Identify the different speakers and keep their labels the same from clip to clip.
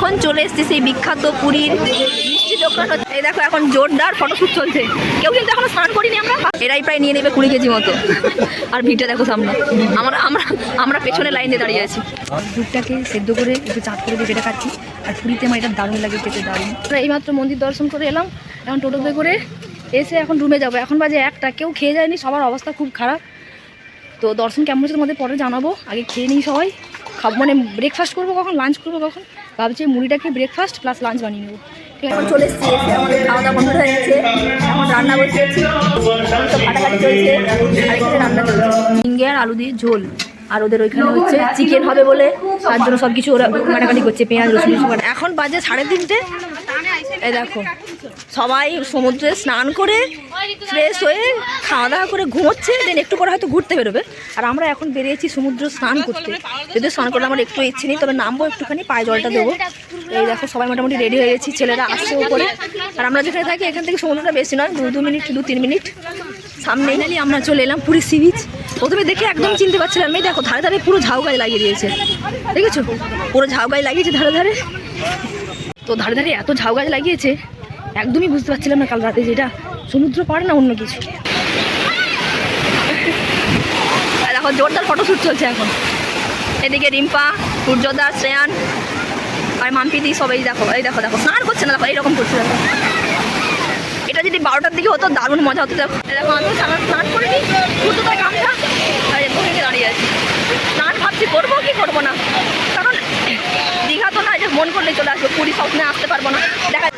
Speaker 1: এখন চলে এসেছি সেই বিখ্যাত পুরীর মিষ্টি দোকান। এই দেখো এখন জোরদার ফটোশ্যুট চলছে, কেউ কিন্তু এখনো স্নান করিনি আমরা। এরাই প্রায় নিয়ে নেবে 20 কেজি মতো। আর ভিড়টা দেখো সামনে, আমরা পেছনে লাইন দিয়ে দাঁড়িয়ে আছি। দুধটাকে সেদ্ধ করে একটু চাঁদ করে দিয়ে যেটা খাচ্ছি, আর পুরীতে আমার এটা দারুণ লাগে, খেতে দারুণ। আমরা এইমাত্র মন্দির দর্শন করে এলাম, এখন টোটোতে করে এসে এখন রুমে যাবো। এখন বাজে 1টা, কেউ খেয়ে যায়নি, সবার অবস্থা খুব খারাপ। তো দর্শন কেমন হচ্ছে তোমাদের পরে জানাবো, আগে খেয়ে নিই সবাই। খাবো মানে ব্রেকফাস্ট করবো কখন, লাঞ্চ করবো কখন, ভাবছি মুড়িটাকে ব্রেকফাস্ট প্লাস লাঞ্চ বানিয়ে নেবো। ঠিক আছে, এখন চলে এসেছি, এসে আমাদের খাওয়া দাওয়া বন্ধ হয়ে গেছে। এখন রান্না বসিয়েছি, তো ফাটাফাটি চলছে, আর এখানে রান্না চলছে ঝিঙ্গে আর আলু দিয়ে ঝোল। আর ওদের ওইখানে হচ্ছে চিকেন হবে বলে তার জন্য সব কিছু ওরা কাটাকাটি করছে, পেঁয়াজ রসুন। এখন বাজে 3:30। এই দেখো সবাই সমুদ্রে স্নান করে ফ্রেশ হয়ে খাওয়া দাওয়া করে ঘুমোচ্ছে, দেন একটু পরে হয়তো ঘুরতে বেরোবে। আর আমরা এখন বেরিয়েছি সমুদ্র স্নান করতে। যদি স্নান করলে আমার একটু ইচ্ছে নেই, তবে নামবো, একটুখানি পায়ে জলটা দেবো। এই দেখো সবাই মোটামুটি রেডি হয়ে গেছি, ছেলেরা আসছে উপরে। আর আমরা যেখানে থাকি এখান থেকে সমুদ্রটা বেশি নয়, 2-3 মিনিট সামনে এলি আমরা চলে এলাম পুরী সি বিচ। প্রথমে দেখে একদম চিনতে পারছিলাম, এই দেখো ধারে ধারে পুরো ঝাউ গাছ লাগিয়ে দিয়েছে, দেখেছো পুরো ঝাউ গাছ লাগিয়েছে ধারে ধারে। তো ধারে ধারে এত ঝাউ গাছ লাগিয়েছে, একদমই বুঝতে পারছিলাম না কাল রাতে যেটা সমুদ্র পাড় না অন্য কিছু। দেখো জোরদার ফটোশ্যুট চলছে এখন। এদিকে রিম্পা, সূর্যদা, শ্রেয়ান আর মাম্পিদি সবাই দেখো, এই দেখো দেখো স্নান করছে না, দেখো এইরকম করছে। দেখো এটা যদি 12টার দিকে হতো দারুণ মজা হতো। দেখো দেখো আমি স্নান করিনি, শুধু তার গামছা দাঁড়িয়ে আছি। স্নান ভাবছি করবো কি করবো না, কারণ দীঘা তো না যে মন করলে চলে আসবো, পুরী স্বপ্নে আসতে পারবো না। দেখা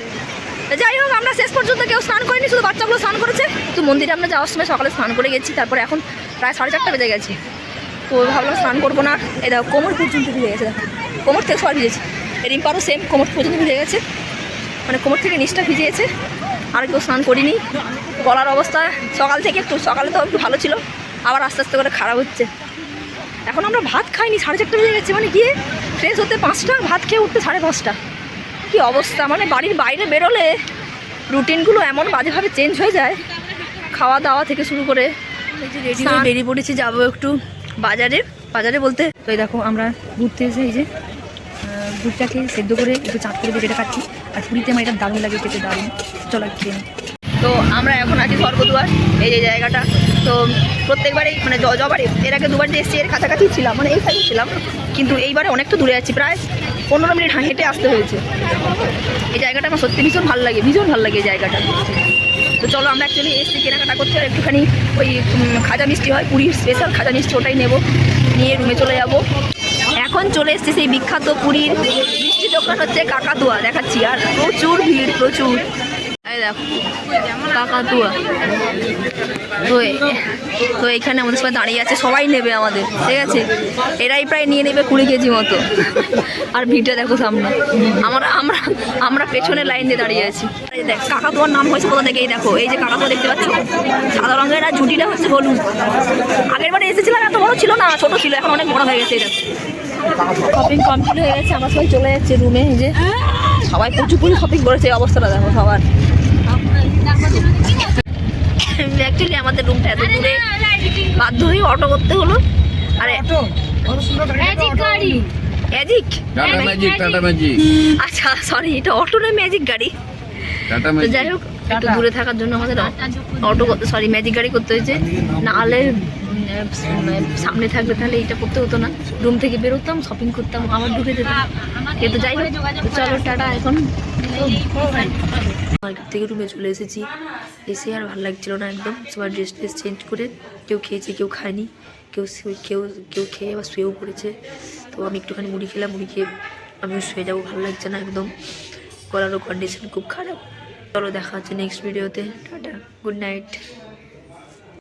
Speaker 1: যাই হোক, আমরা শেষ পর্যন্ত কেউ স্নান করিনি, শুধু বাচ্চাগুলো স্নান করেছে। তো মন্দিরে আমরা যাওয়ার সময় সকালে স্নান করে গেছি, তারপরে এখন প্রায় 4:30 বেজে গেছে। তো ভাবলাম স্নান করবো না। এই দেখো কোমর পর্যন্ত ভিজে গেছে, দেখো কোমর থেকে সবাই ভিজেছে। রিম্পারও সেম কোমর পর্যন্ত ভিজে গেছে, মানে কোমর থেকে নিচটা ভিজিয়েছে। আর কেউ স্নান করিনি। গলার অবস্থা সকাল থেকে সকালে তো একটু ভালো ছিল, আবার আস্তে আস্তে করে খারাপ হচ্ছে। এখন আমরা ভাত খাইনি, 4:30 বেজে গেছে, মানে গিয়ে ফ্রেশ হতে 5টা, ভাত খেয়ে উঠতে 5:30। কী অবস্থা, মানে বাড়ির বাইরে বেরোলে রুটিনগুলো এমন বাজেভাবে চেঞ্জ হয়ে যায়, খাওয়া দাওয়া থেকে শুরু করে। বেরিয়ে পড়েছি, যাবো একটু বাজারে বলতে। তো এই দেখো আমরা ঘুরতে এসে এই যে দুধটাকে সেদ্ধ করে একটু চাঁদ করে দিয়ে যেটা খাচ্ছি, আর পুরীতে আমার এটা দারুণ লাগে, খেতে দারুণ। চলো খেয়ে। তো আমরা এখন আছি স্বর্গদুয়ার, এই যে জায়গাটা। তো প্রত্যেকবারেই মানে যবারে এর আগে 2বার দিয়ে এসেছি, এর কাছাকাছি ছিলাম, মানে এই সাইডে ছিলাম, কিন্তু এইবারে অনেকটা দূরে আছি, প্রায় 15 মিনিট হেঁটে আসতে হয়েছে। এই জায়গাটা আমার সত্যি ভীষণ ভালো লাগে, ভীষণ ভালো লাগে এই জায়গাটা। তো চলো আমরা অ্যাকচুয়ালি এসছি কেনাকাটা করতে, আর একটুখানি ওই খাজা মিষ্টি হয়, পুরীর স্পেশাল খাজা মিষ্টি, ওটাই নেবো, নিয়ে রুমে চলে যাবো। এখন চলে এসেছি সেই বিখ্যাত পুরীর মিষ্টি দোকান হচ্ছে কাকাতুয়া, দেখাচ্ছি। আর প্রচুর ভিড়, প্রচুর। এই দেখো কাকাতুয়া। তো এখানে আমাদের সবাই দাঁড়িয়ে আছে, সবাই নেবে আমাদের, ঠিক আছে। এরাই প্রায় নিয়ে নেবে 20 কেজি মতো। আর ভিড়টা দেখো সামনে, আমরা পেছনে লাইন দিয়ে দাঁড়িয়ে আছি। দেখ কাকাতুয়ার নাম হয়েছে কোথা থেকে, এই দেখো এই যে কাকাতুয়া দেখতে পাচ্ছ, সাদা রঙের, আর ঝুটিটা হচ্ছে হলুদ। আগের বারে এসেছিলাম এত বড় ছিল না, ছোট ছিল, এখন অনেক বড় হয়ে গেছে। এটা শপিং কমপ্লিট হয়ে গেছে, আমরা সবাই চলে যাচ্ছি রুমে। এই যে সবাই প্রচুর শপিং করেছে, অবস্থাটা দেখো সবার। অ্যাকচুয়ালি আমাদের রুমটা এত দূরে, বাধ্য হয়ে অটো করতে হলো। আরে আচ্ছা সরি, এটা অটো না ম্যাজিক গাড়ি। তো যাই হোক, একটু দূরে থাকার জন্য আমাদের অটো সরি ম্যাজিক গাড়ি করতে হয়েছে, নাহলে সামনে থাকলে তাহলে এইটা করতে হতো না। রুম থেকে বেরোতাম, শপিং করতাম, আবার ঢুকে যেতাম। কিন্তু যাই হোক, চলো টাটা। এখন মার্কেট থেকে রুমে চলে এসেছি, এসে আর ভালো লাগছিল না একদম। সবার ড্রেস চেঞ্জ করে কেউ খেয়েছে, কেউ খায়নি, কেউ খেয়ে আবার শুয়েও পড়েছে। তো আমি একটুখানি মুড়ি খেলাম, মুড়ি খেয়ে আমিও শুয়ে যাবো, ভালো লাগছে না একদম, গলারও কন্ডিশন খুব খারাপ। চলো দেখা হচ্ছে নেক্সট ভিডিওতে, টাটা, গুড নাইট।